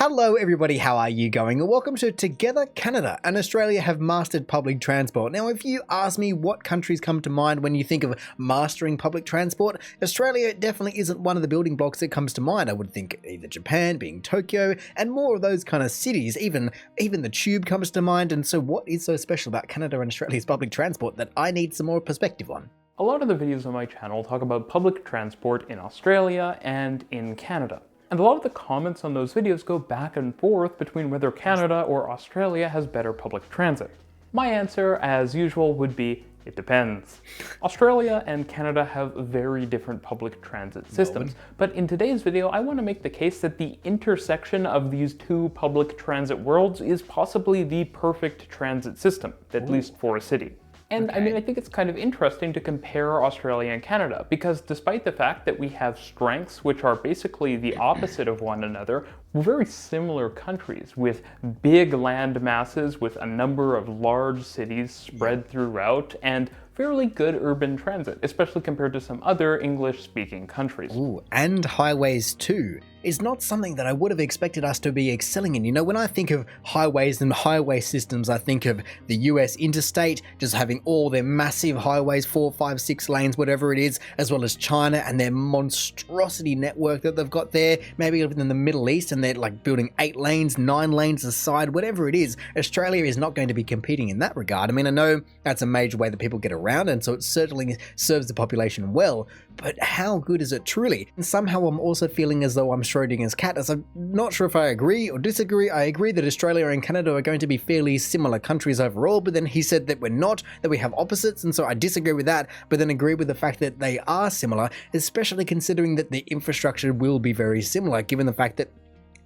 Hello everybody, how are you going? And welcome to Together Canada and Australia have mastered public transport. Now if you ask me what countries come to mind when you think of mastering public transport, Australia definitely isn't one of the building blocks that comes to mind. I would think either Japan, being Tokyo, and more of those kind of cities. Even the tube comes to mind. And so what is so special about Canada and Australia's public transport that I need some more perspective on? A lot of the videos on my channel talk about public transport in Australia and in Canada. And a lot of the comments on those videos go back and forth between whether Canada or Australia has better public transit. My answer, as usual, would be, it depends. Australia and Canada have very different public transit systems, but in today's video I want to make the case that the intersection of these two public transit worlds is possibly the perfect transit system, at least for a city. And I mean, I think it's kind of interesting to compare Australia and Canada, because despite the fact that we have strengths which are basically the opposite of one another, we're very similar countries with big land masses, with a number of large cities spread throughout, and fairly good urban transit, especially compared to some other English-speaking countries. Ooh, and highways too. Is not something that I would have expected us to be excelling in. You know, when I think of highways and highway systems, I think of the US interstate, just having all their massive highways, 4, 5, 6 lanes, whatever it is, as well as China and their monstrosity network that they've got there, maybe even in the Middle East, and they're like building 8 lanes, 9 lanes aside, whatever it is. Australia is not going to be competing in that regard. I mean, I know that's a major way that people get around, and so it certainly serves the population well, but how good is it truly? And somehow I'm also feeling as though I'm Schrodinger's cat, as I'm not sure if I agree or disagree. I agree that Australia and Canada are going to be fairly similar countries overall, but then he said that we're not, that we have opposites, and so I disagree with that, but then agree with the fact that they are similar, especially considering that the infrastructure will be very similar, given the fact that,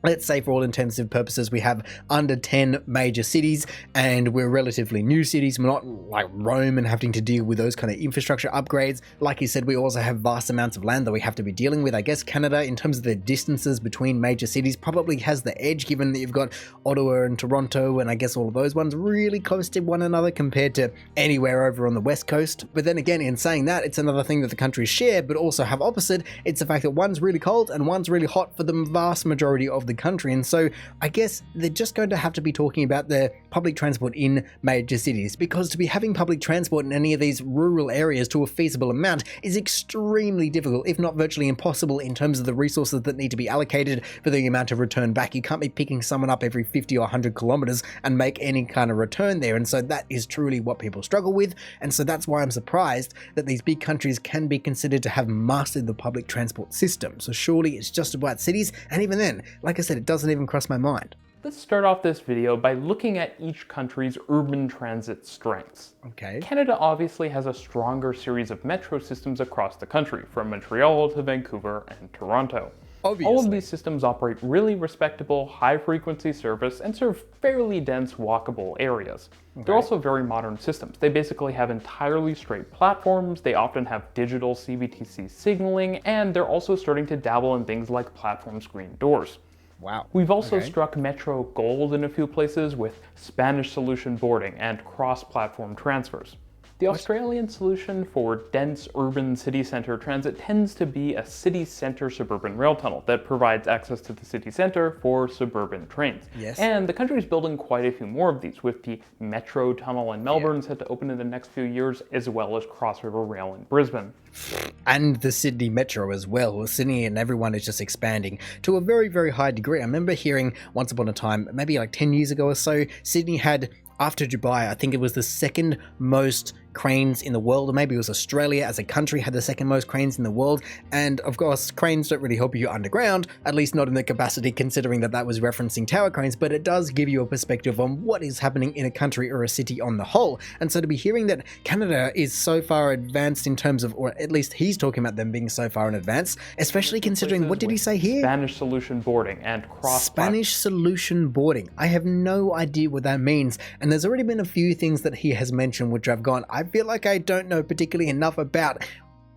let's say for all intensive purposes, we have under 10 major cities and we're relatively new cities. We're not like Rome and having to deal with those kind of infrastructure upgrades. Like you said, we also have vast amounts of land that we have to be dealing with. I guess Canada, in terms of the distances between major cities, probably has the edge, given that you've got Ottawa and Toronto, and I guess all of those ones really close to one another compared to anywhere over on the west coast. But then again, in saying that, it's another thing that the countries share but also have opposite. It's the fact that one's really cold and one's really hot for the vast majority of the country. And so I guess they're just going to have to be talking about the public transport in major cities, because to be having public transport in any of these rural areas to a feasible amount is extremely difficult, if not virtually impossible, in terms of the resources that need to be allocated for the amount of return back. You can't be picking someone up every 50 or 100 kilometers and make any kind of return there. And so that is truly what people struggle with. And so that's why I'm surprised that these big countries can be considered to have mastered the public transport system. So surely it's just about cities. And even then, like I said, it doesn't even cross my mind. Let's start off this video by looking at each country's urban transit strengths. Okay. Canada obviously has a stronger series of metro systems across the country, from Montreal to Vancouver and Toronto. Obviously. All of these systems operate really respectable, high-frequency service and serve fairly dense, walkable areas. Okay. They're also very modern systems. They basically have entirely straight platforms, they often have digital CBTC signaling, and they're also starting to dabble in things like platform screen doors. Wow. We've also struck Metro Gold in a few places with Spanish solution boarding and cross-platform transfers. The Australian solution for dense urban city centre transit tends to be a city centre suburban rail tunnel that provides access to the city centre for suburban trains. Yes. And the country's building quite a few more of these, with the Metro Tunnel in Melbourne set to open in the next few years, as well as Cross River Rail in Brisbane. And the Sydney Metro as well. Sydney and everyone is just expanding to a very, very high degree. I remember hearing once upon a time, maybe like 10 years ago or so, Sydney had, after Dubai, I think it was the second most cranes in the world, or maybe it was Australia as a country had the second most cranes in the world. And of course, cranes don't really help you underground, at least not in the capacity, considering that that was referencing tower cranes, but it does give you a perspective on what is happening in a country or a city on the whole. And so to be hearing that Canada is so far advanced in terms of, or at least he's talking about them being so far in advance, especially considering, what did he say here? Spanish solution boarding and cross Spanish solution boarding. I have no idea what that means. And there's already been a few things that he has mentioned which I've gone, I feel like I don't know particularly enough about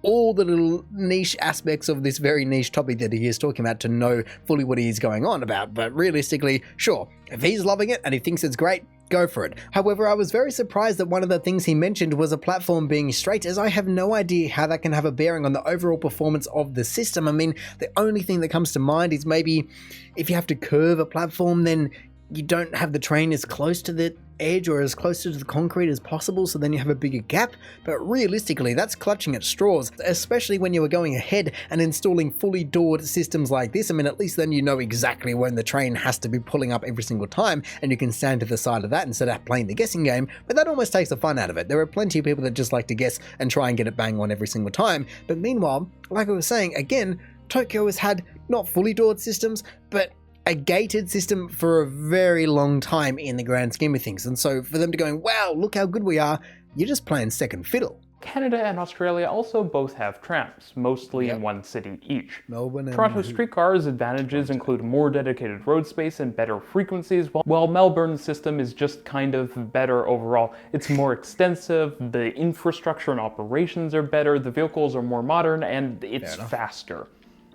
all the little niche aspects of this very niche topic that he is talking about to know fully what he is going on about. But realistically, sure, if he's loving it and he thinks it's great, go for it. However, I was very surprised that one of the things he mentioned was a platform being straight, as I have no idea how that can have a bearing on the overall performance of the system. I mean, the only thing that comes to mind is maybe if you have to curve a platform, then you don't have the train as close to the edge or as close to the concrete as possible, so then you have a bigger gap. But realistically, that's clutching at straws, especially when you are going ahead and installing fully doored systems like this. I mean, at least then you know exactly when the train has to be pulling up every single time, and you can stand to the side of that instead of playing the guessing game. But that almost takes the fun out of it. There are plenty of people that just like to guess and try and get it bang on every single time. But meanwhile, like I was saying, again, Tokyo has had not fully doored systems, but a gated system for a very long time in the grand scheme of things. And so for them to go, wow, look how good we are, you're just playing second fiddle. Canada and Australia also both have trams, mostly in one city each. Melbourne and Toronto streetcars' advantages include more dedicated road space and better frequencies, while Melbourne's system is just kind of better overall. It's more extensive, the infrastructure and operations are better, the vehicles are more modern, and it's faster.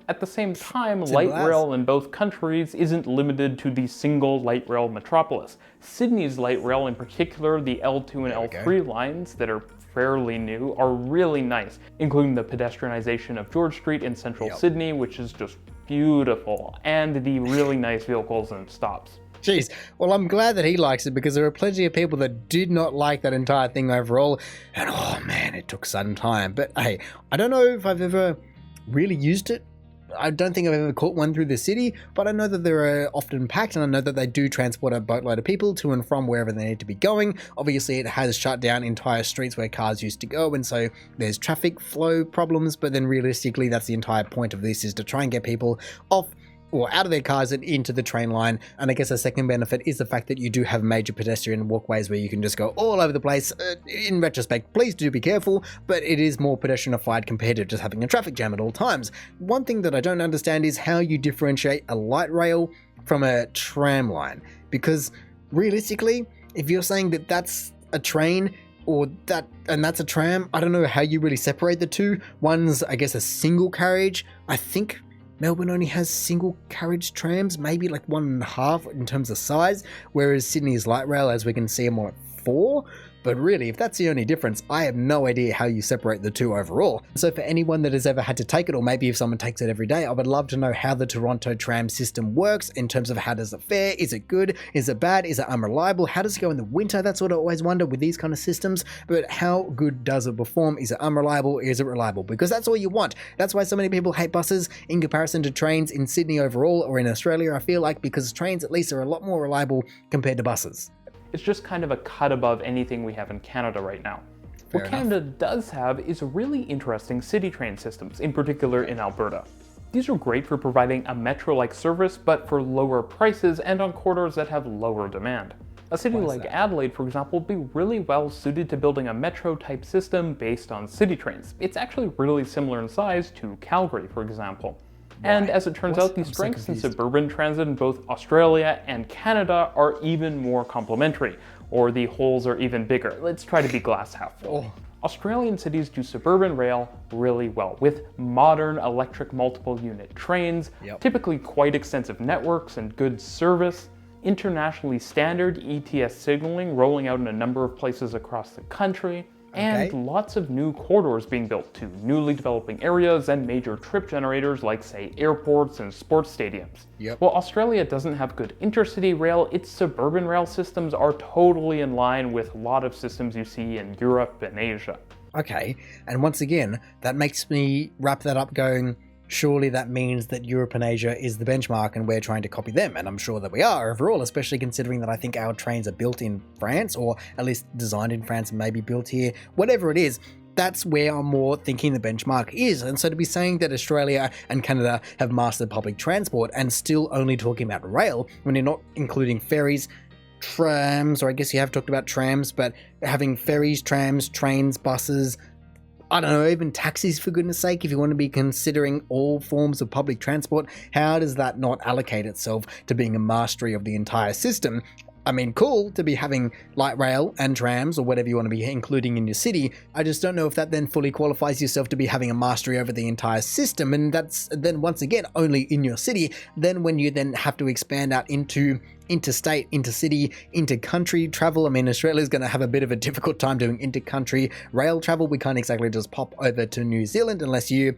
At the same time, light rail in both countries isn't limited to the single light rail metropolis. Sydney's light rail, in particular the L2 and L3 lines that are fairly new, are really nice, including the pedestrianization of George Street in central Sydney, which is just beautiful, and the really nice vehicles and stops. Jeez, well, I'm glad that he likes it, because there are plenty of people that did not like that entire thing overall, and oh man, it took some time. But hey, I don't know if I've ever really used it. I don't think I've ever caught one through the city, but I know that they're often packed, and I know that they do transport a boatload of people to and from wherever they need to be going. Obviously, it has shut down entire streets where cars used to go, and so there's traffic flow problems, but then realistically, that's the entire point of this, is to try and get people off or out of their cars and into the train line. And I guess a second benefit is the fact that you do have major pedestrian walkways where you can just go all over the place. In retrospect, please do be careful, but it is more pedestrianified compared to just having a traffic jam at all times. One thing that I don't understand is how you differentiate a light rail from a tram line, because realistically, if you're saying that that's a train or that's a tram, I don't know how you really separate the two. One's, I guess, a single carriage. I think Melbourne only has single carriage trams, maybe like 1.5 in terms of size, whereas Sydney's light rail, as we can see, are more like 4. But really, if that's the only difference, I have no idea how you separate the two overall. So for anyone that has ever had to take it, or maybe if someone takes it every day, I would love to know how the Toronto tram system works in terms of how does it fare? Is it good? Is it bad? Is it unreliable? How does it go in the winter? That's what I always wonder with these kind of systems. But how good does it perform? Is it unreliable? Is it reliable? Because that's all you want. That's why so many people hate buses in comparison to trains in Sydney overall, or in Australia, I feel like, because trains at least are a lot more reliable compared to buses. It's just kind of a cut above anything we have in Canada right now. What Canada does have is really interesting city train systems, in particular in Alberta. These are great for providing a metro-like service, but for lower prices and on corridors that have lower demand. A city like Adelaide, for example, would be really well suited to building a metro-type system based on city trains. It's actually really similar in size to Calgary, for example. And as it turns out, the strengths in suburban transit in both Australia and Canada are even more complementary, or the holes are even bigger. Let's try to be glass half full. Australian cities do suburban rail really well, with modern electric multiple unit trains, typically quite extensive networks and good service, internationally standard ETS signaling rolling out in a number of places across the country, and lots of new corridors being built to newly developing areas and major trip generators like, say, airports and sports stadiums. While Australia doesn't have good intercity rail, its suburban rail systems are totally in line with a lot of systems you see in Europe and Asia. Okay, and once again, that makes me wrap that up going, surely that means that Europe and Asia is the benchmark and we're trying to copy them, and I'm sure that we are overall, especially considering that I think our trains are built in France, or at least designed in France and maybe built here. Whatever it is, that's where I'm more thinking the benchmark is. And so to be saying that Australia and Canada have mastered public transport and still only talking about rail, when you're not including ferries, trams, or I guess you have talked about trams, but having ferries, trams, trains, buses, I don't know, even taxis, for goodness sake, if you want to be considering all forms of public transport, how does that not allocate itself to being a mastery of the entire system? I mean, cool to be having light rail and trams or whatever you want to be including in your city. I just don't know if that then fully qualifies yourself to be having a mastery over the entire system. And that's then once again only in your city. Then when you then have to expand out into interstate, intercity, inter-country travel. I mean, Australia's going to have a bit of a difficult time doing inter-country rail travel. We can't exactly just pop over to New Zealand unless you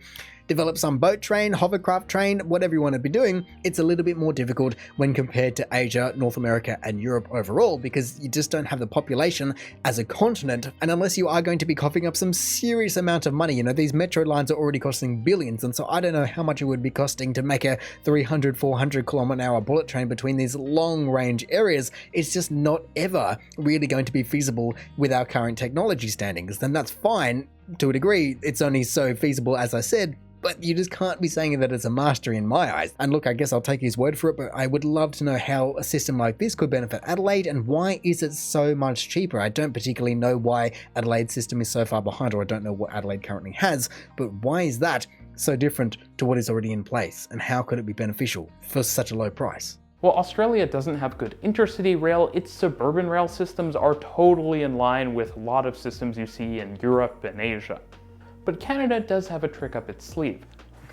develop some boat train, hovercraft train, whatever you want to be doing. It's a little bit more difficult when compared to Asia, North America, and Europe overall, because you just don't have the population as a continent. And unless you are going to be coughing up some serious amount of money, these metro lines are already costing billions. And so I don't know how much it would be costing to make a 300, 400 kilometer an hour bullet train between these long range areas. It's just not ever really going to be feasible with our current technology standings. Then that's fine to a degree. It's only so feasible, as I said, but you just can't be saying that it's a mastery in my eyes. And look, I guess I'll take his word for it, but I would love to know how a system like this could benefit Adelaide and why is it so much cheaper? I don't particularly know why Adelaide's system is so far behind, or I don't know what Adelaide currently has, but why is that so different to what is already in place? And how could it be beneficial for such a low price? Well, Australia doesn't have good intercity rail. Its suburban rail systems are totally in line with a lot of systems you see in Europe and Asia. But Canada does have a trick up its sleeve.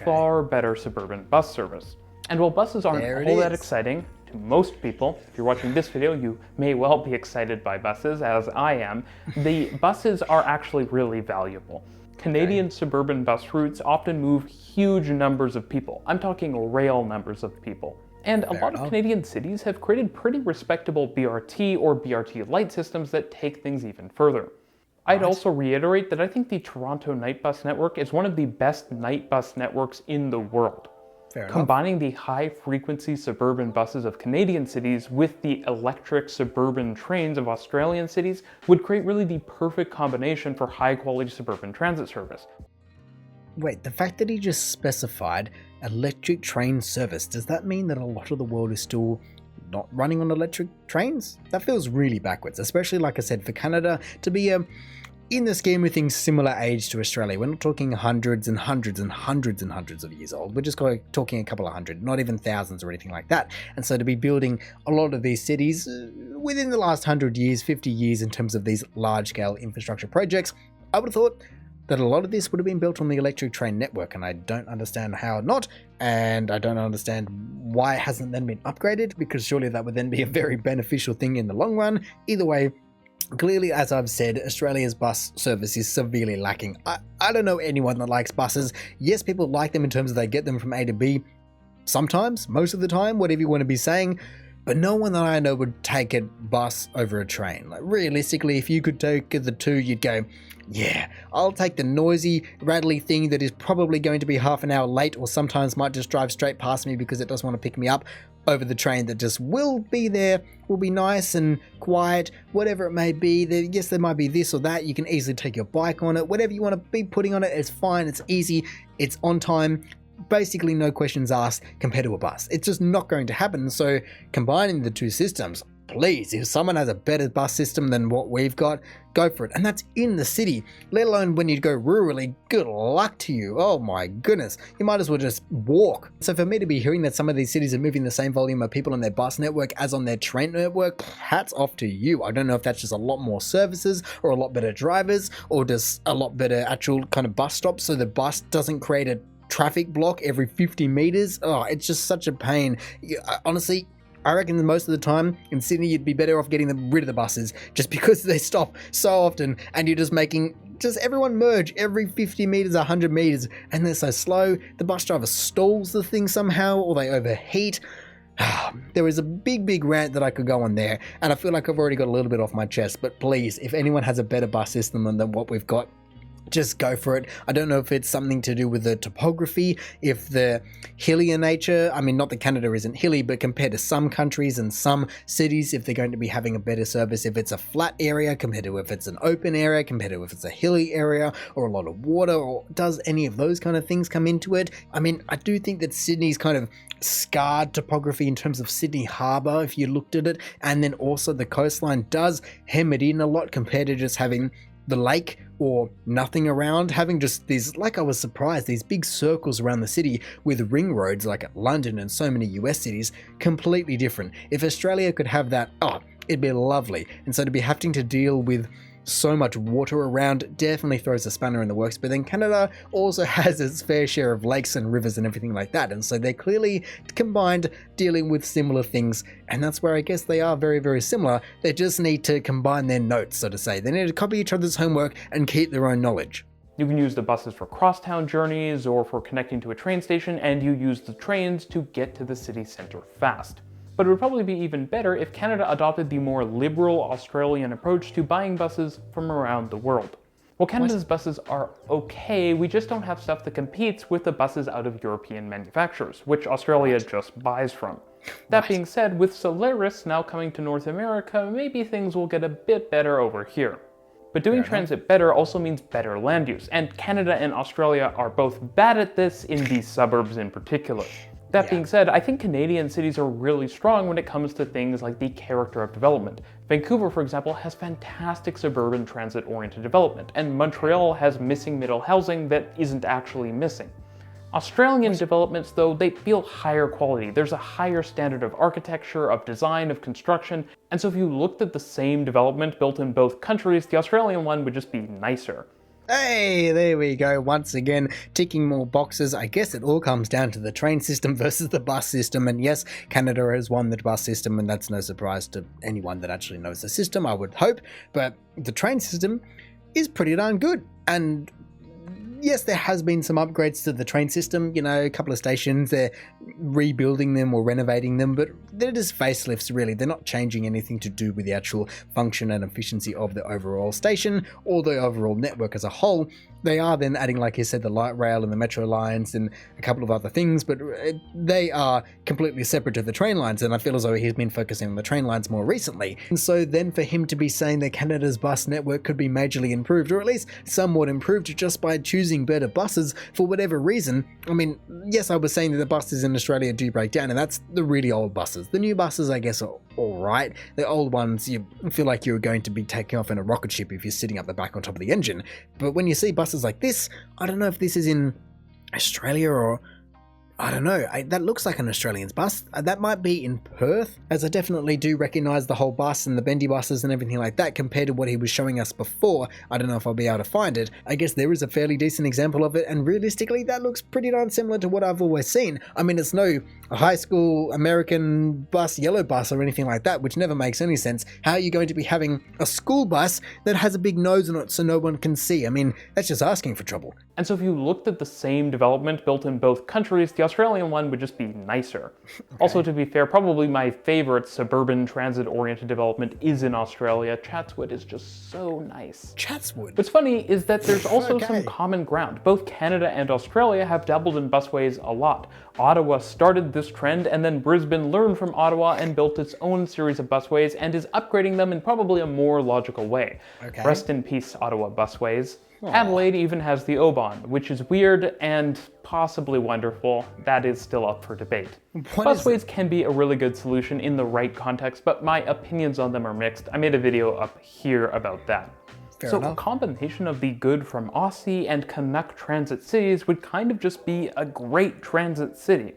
Far better suburban bus service. And while buses aren't all that exciting to most people, if you're watching this video, you may well be excited by buses, as I am, the buses are actually really valuable. Canadian suburban bus routes often move huge numbers of people. I'm talking rail numbers of people. And a lot of Canadian cities have created pretty respectable BRT or BRT light systems that take things even further. I'd also reiterate that I think the Toronto night bus network is one of the best night bus networks in the world. Combining the high-frequency suburban buses of Canadian cities with the electric suburban trains of Australian cities would create really the perfect combination for high-quality suburban transit service. Wait, the fact that he just specified electric train service, does that mean that a lot of the world is still not running on electric trains? That feels really backwards, especially, like I said, for Canada to be in the scheme of things, similar age to Australia. We're not talking hundreds and hundreds and hundreds and hundreds of years old. We're just talking a couple of hundred, not even thousands or anything like that. And so to be building a lot of these cities within the last 100 years, 50 years in terms of these large-scale infrastructure projects, I would have thought that a lot of this would have been built on the electric train network, and I don't understand how not, and I don't understand why it hasn't then been upgraded, because surely that would then be a very beneficial thing in the long run. Either way, clearly, as I've said, Australia's bus service is severely lacking. I don't know anyone that likes buses. Yes, people like them in terms of they get them from A to B sometimes, most of the time, whatever you want to be saying, but no one that I know would take a bus over a train. Like, realistically, if you could take the two, you'd go, yeah, I'll take the noisy, rattly thing that is probably going to be half an hour late or sometimes might just drive straight past me because it doesn't want to pick me up, over the train that just will be there, will be nice and quiet, whatever it may be. Yes, there might be this or that. You can easily take your bike on it. Whatever you want to be putting on it, it's fine, it's easy, it's on time. Basically no questions asked compared to a bus. It's just not going to happen. So combining the two systems, please, if someone has a better bus system than what we've got, go for it. And that's in the city, let alone when you go rurally. Good luck to you. Oh my goodness. You might as well just walk. So for me to be hearing that some of these cities are moving the same volume of people on their bus network as on their train network, hats off to you. I don't know if that's just a lot more services or a lot better drivers or just a lot better actual kind of bus stops so the bus doesn't create a traffic block every 50 meters. Oh, it's just such a pain. Honestly, I reckon that most of the time in Sydney, you'd be better off getting rid of the buses just because they stop so often and you're just making everyone merge every 50 meters, 100 meters, and they're so slow. The bus driver stalls the thing somehow or they overheat. There is a big rant that I could go on there, and I feel like I've already got a little bit off my chest, but please, if anyone has a better bus system than what we've got, just go for it. I don't know if it's something to do with the topography, if the hillier nature, I mean, not that Canada isn't hilly, but compared to some countries and some cities, if they're going to be having a better service, if it's a flat area compared to if it's an open area, compared to if it's a hilly area or a lot of water, or does any of those kind of things come into it? I mean, I do think that Sydney's kind of scarred topography in terms of Sydney Harbour, if you looked at it, and then also the coastline does hem it in a lot compared to just having the lake or nothing around, having just these, like I was surprised, these big circles around the city with ring roads like London and so many US cities, completely different. If Australia could have that, it'd be lovely. And so to be having to deal with so much water around definitely throws a spanner in the works. But then Canada also has its fair share of lakes and rivers and everything like that, and so they're clearly combined dealing with similar things, and that's where I guess they are very, very similar. They just need to combine their notes, so to say. They need to copy each other's homework and keep their own knowledge. You can use the buses for crosstown journeys or for connecting to a train station, and you use the trains to get to the city centre fast. But it would probably be even better if Canada adopted the more liberal Australian approach to buying buses from around the world. Well, Canada's buses are okay, we just don't have stuff that competes with the buses out of European manufacturers, which Australia just buys from. That being said, with Solaris now coming to North America, maybe things will get a bit better over here. But doing transit better also means better land use, and Canada and Australia are both bad at this in the suburbs in particular. That being said, I think Canadian cities are really strong when it comes to things like the character of development. Vancouver, for example, has fantastic suburban transit-oriented development, and Montreal has missing middle housing that isn't actually missing. Australian developments, though, they feel higher quality. There's a higher standard of architecture, of design, of construction, and so if you looked at the same development built in both countries, the Australian one would just be nicer. Hey, there we go. Once again, ticking more boxes. I guess it all comes down to the train system versus the bus system. And yes, Canada has won the bus system, and that's no surprise to anyone that actually knows the system, I would hope. But the train system is pretty darn good. And yes, there has been some upgrades to the train system, you know, a couple of stations, they're rebuilding them or renovating them, but they're just facelifts really. They're not changing anything to do with the actual function and efficiency of the overall station or the overall network as a whole. They are then adding, like you said, the light rail and the metro lines and a couple of other things, but they are completely separate to the train lines, and I feel as though he's been focusing on the train lines more recently. And so then for him to be saying that Canada's bus network could be majorly improved, or at least somewhat improved just by choosing better buses for whatever reason. I mean, yes, I was saying that the buses in Australia do break down, and that's the really old buses. The new buses, I guess, are alright. The old ones, you feel like you're going to be taking off in a rocket ship if you're sitting up the back on top of the engine. But when you see buses like this, I don't know if this is in Australia or I don't know, that looks like an Australian's bus. That might be in Perth, as I definitely do recognise the whole bus and the bendy buses and everything like that compared to what he was showing us before. I don't know if I'll be able to find it. I guess there is a fairly decent example of it, and realistically that looks pretty darn similar to what I've always seen. I mean, it's no high school American bus, yellow bus or anything like that, which never makes any sense. How are you going to be having a school bus that has a big nose on it so no one can see? I mean, that's just asking for trouble. And so if you looked at the same development built in both countries, the Australian one would just be nicer. Okay. Also, to be fair, probably my favorite suburban transit-oriented development is in Australia. Chatswood is just so nice. Chatswood? What's funny is that there's also some common ground. Both Canada and Australia have dabbled in busways a lot. Ottawa started this trend, and then Brisbane learned from Ottawa and built its own series of busways and is upgrading them in probably a more logical way. Okay. Rest in peace, Ottawa busways. Aww. Adelaide even has the Oban, which is weird and possibly wonderful. That is still up for debate. Busways can be a really good solution in the right context, but my opinions on them are mixed. I made a video up here about that. So a combination of the good from Aussie and Canuck transit cities would kind of just be a great transit city.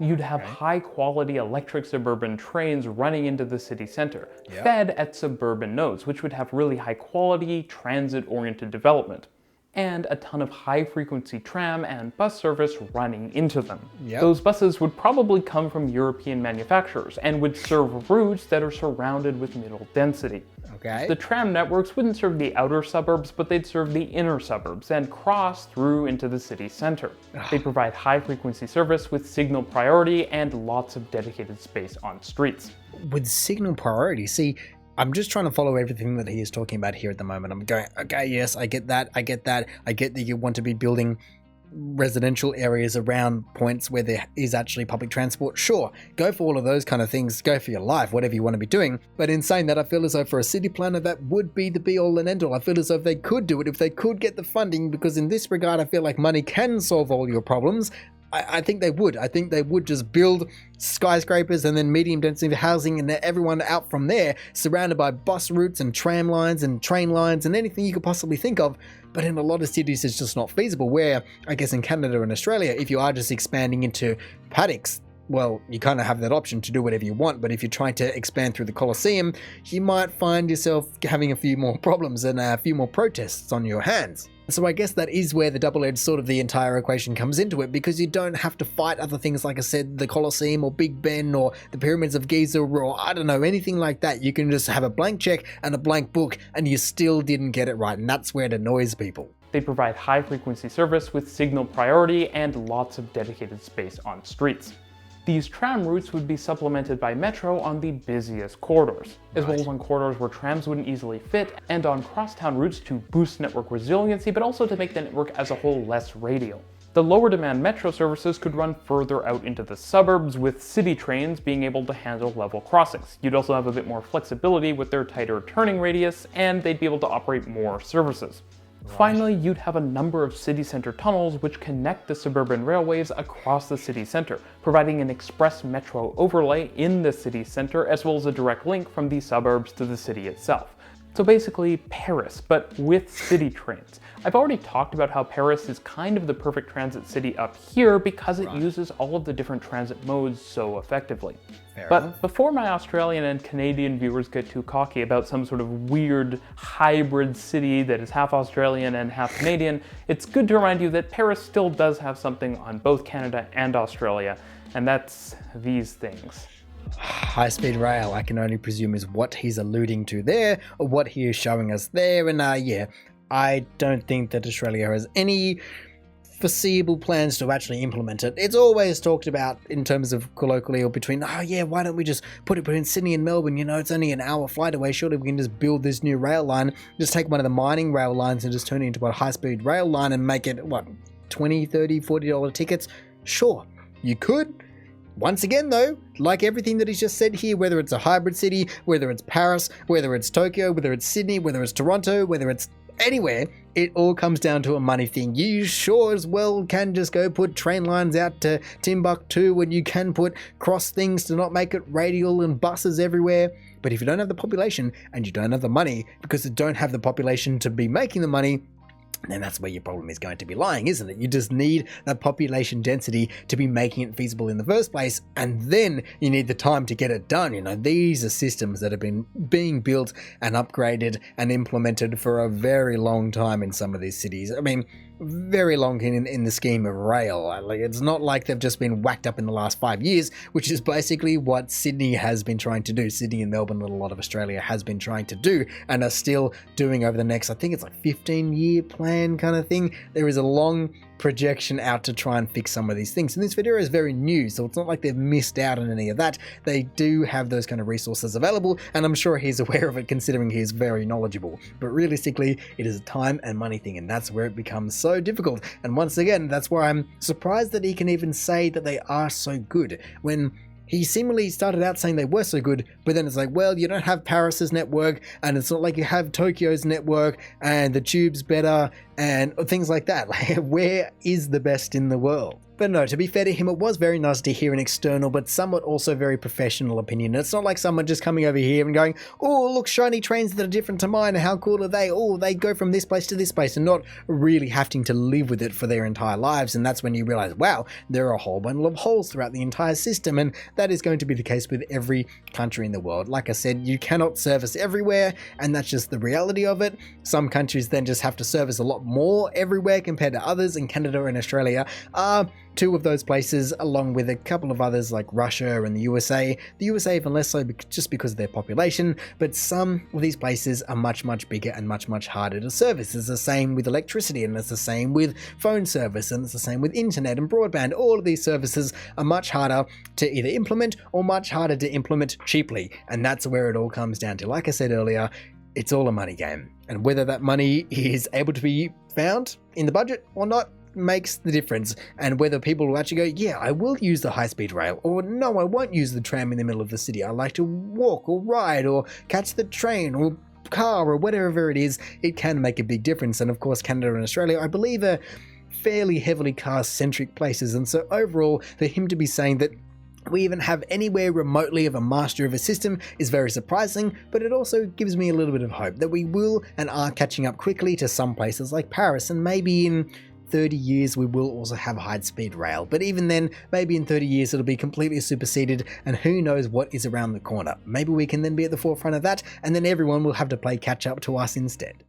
You'd have high quality electric suburban trains running into the city center, fed at suburban nodes, which would have really high quality transit-oriented development, and a ton of high frequency tram and bus service running into them. Those buses would probably come from European manufacturers and would serve routes that are surrounded with middle density. The tram networks wouldn't serve the outer suburbs, but they'd serve the inner suburbs and cross through into the city center. They provide high frequency service with signal priority and lots of dedicated space on streets. With signal priority, see, I'm just trying to follow everything that he is talking about here at the moment. I'm going, okay, yes, I get that. I get that you want to be building residential areas around points where there is actually public transport. Sure, go for all of those kind of things, go for your life, whatever you want to be doing. But in saying that, I feel as though for a city planner that would be the be all and end all. I feel as though if they could do it, if they could get the funding, because in this regard I feel like money can solve all your problems. I think they would. I think they would just build skyscrapers and then medium density housing and everyone out from there, surrounded by bus routes and tram lines and train lines and anything you could possibly think of. But in a lot of cities, it's just not feasible, where I guess in Canada and Australia, if you are just expanding into paddocks, well, you kind of have that option to do whatever you want, but if you're trying to expand through the Colosseum, you might find yourself having a few more problems and a few more protests on your hands. So I guess that is where the double-edged sword of the entire equation comes into it, because you don't have to fight other things, like I said, the Colosseum or Big Ben or the Pyramids of Giza or I don't know, anything like that. You can just have a blank check and a blank book and you still didn't get it right, and that's where it annoys people. They provide high-frequency service with signal priority and lots of dedicated space on streets. These tram routes would be supplemented by metro on the busiest corridors, as well as on corridors where trams wouldn't easily fit, and on crosstown routes to boost network resiliency, but also to make the network as a whole less radial. The lower demand metro services could run further out into the suburbs, with city trains being able to handle level crossings. You'd also have a bit more flexibility with their tighter turning radius, and they'd be able to operate more services. Finally, you'd have a number of city center tunnels which connect the suburban railways across the city center, providing an express metro overlay in the city center, as well as a direct link from the suburbs to the city itself. So basically Paris, but with city trains. I've already talked about how Paris is kind of the perfect transit city up here because it uses all of the different transit modes so effectively. But before my Australian and Canadian viewers get too cocky about some sort of weird hybrid city that is half Australian and half Canadian, it's good to remind you that Paris still does have something on both Canada and Australia, and that's these things. High-speed rail, I can only presume, is what he's alluding to there, or what he is showing us there, and yeah, I don't think that Australia has any foreseeable plans to actually implement it. It's always talked about in terms of colloquially or between, oh yeah, why don't we just put it between Sydney and Melbourne, you know, it's only an hour flight away, surely we can just build this new rail line, just take one of the mining rail lines and just turn it into a high-speed rail line and make it, what, $20, $30, $40 tickets? Sure, you could. Once again though, like everything that he's just said here, whether it's a hybrid city, whether it's Paris, whether it's Tokyo, whether it's Sydney, whether it's Toronto, whether it's anywhere, it all comes down to a money thing. You sure as well can just go put train lines out to Timbuktu, and you can put cross things to not make it radial and buses everywhere. But if you don't have the population and you don't have the money, because you don't have the population to be making the money, then that's where your problem is going to be lying, isn't it? You just need that population density to be making it feasible in the first place, and then you need the time to get it done. You know, these are systems that have been being built and upgraded and implemented for a very long time in some of these cities. I mean, very long in the scheme of rail. Like, it's not like they've just been whacked up in the last 5 years, which is basically what Sydney has been trying to do. Sydney and Melbourne and a lot of Australia has been trying to do, and are still doing over the next, I think it's like 15-year plan kind of thing. There is a long projection out to try and fix some of these things. And this video is very new, so it's not like they've missed out on any of that. They do have those kind of resources available, and I'm sure he's aware of it considering he's very knowledgeable. But realistically, it is a time and money thing, and that's where it becomes so difficult. And once again, that's why I'm surprised that he can even say that they are so good, when he seemingly started out saying they were so good, but then it's like, well, you don't have Paris's network, and it's not like you have Tokyo's network, and the tube's better, and things like that. Like, where is the best in the world? But no, to be fair to him, it was very nice to hear an external but somewhat also very professional opinion. It's not like someone just coming over here and going, oh, look, shiny trains that are different to mine, how cool are they? Oh, they go from this place to this place, and not really having to live with it for their entire lives. And that's when you realize, wow, there are a whole bundle of holes throughout the entire system, and that is going to be the case with every country in the world. Like I said, you cannot service everywhere, and that's just the reality of it. Some countries then just have to service a lot more everywhere compared to others, and Canada and Australia are two of those places, along with a couple of others like Russia and the USA. The USA even less so just because of their population, but some of these places are much, much bigger and much, much harder to service. It's the same with electricity, and it's the same with phone service, and it's the same with internet and broadband. All of these services are much harder to either implement or much harder to implement cheaply, and that's where it all comes down to. Like I said earlier, it's all a money game, and whether that money is able to be found in the budget or not makes the difference, and whether people will actually go, yeah, I will use the high-speed rail, or no, I won't use the tram in the middle of the city. I like to walk or ride or catch the train or car or whatever it is. It can make a big difference. And of course, Canada and Australia, I believe, are fairly heavily car-centric places, and so overall, for him to be saying that we even have anywhere remotely of a master of a system is very surprising, but it also gives me a little bit of hope that we will and are catching up quickly to some places like Paris, and maybe in 30 years we will also have high-speed rail. But even then, maybe in 30 years it'll be completely superseded, and who knows what is around the corner. Maybe we can then be at the forefront of that, and then everyone will have to play catch up to us instead.